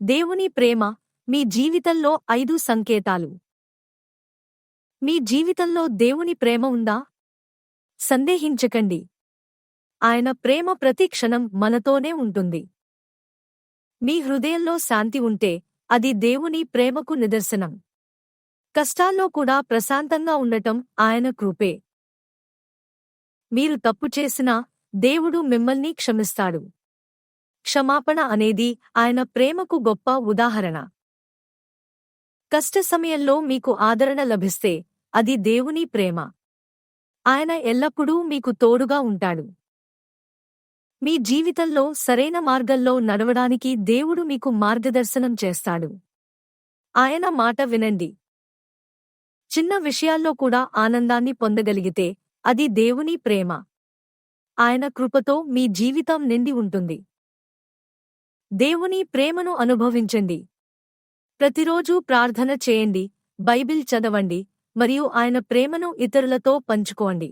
దేవుని ప్రేమ మీ జీవితంలో 5 సంకేతాలు. మీ జీవితంలో దేవుని ప్రేమ ఉందా? సందేహించకండి. ఆయన ప్రేమ ప్రతి క్షణం మనతోనే ఉంటుంది. మీ హృదయంలో శాంతి ఉంటే అది దేవుని ప్రేమకు నిదర్శనం. కష్టాల్లో కూడా ప్రశాంతంగా ఉండటం ఆయన కృపే. మీరు తప్పు చేసినా దేవుడు మిమ్మల్ని క్షమిస్తాడు. క్షమాపణ అనేది ఆయన ప్రేమకు గొప్ప ఉదాహరణ. కష్ట సమయంలో మీకు ఆదరణ లభిస్తే అది దేవుని ప్రేమ. ఆయన ఎల్లప్పుడూ మీకు తోడుగా ఉంటాడు. మీ జీవితంలో సరైన మార్గంలో నడవడానికి దేవుడు మీకు మార్గదర్శనం చేస్తాడు. ఆయన మాట వినండి. చిన్న విషయాల్లో కూడా ఆనందాన్ని పొందగలిగితే అది దేవుని ప్రేమ. ఆయన కృపతో మీ జీవితం నిండి ఉంటుంది. దేవుని ప్రేమను అనుభవించండి. ప్రతిరోజూ ప్రార్థన చేయండి, బైబిల్ చదవండి మరియు ఆయన ప్రేమను ఇతరులతో పంచుకోండి.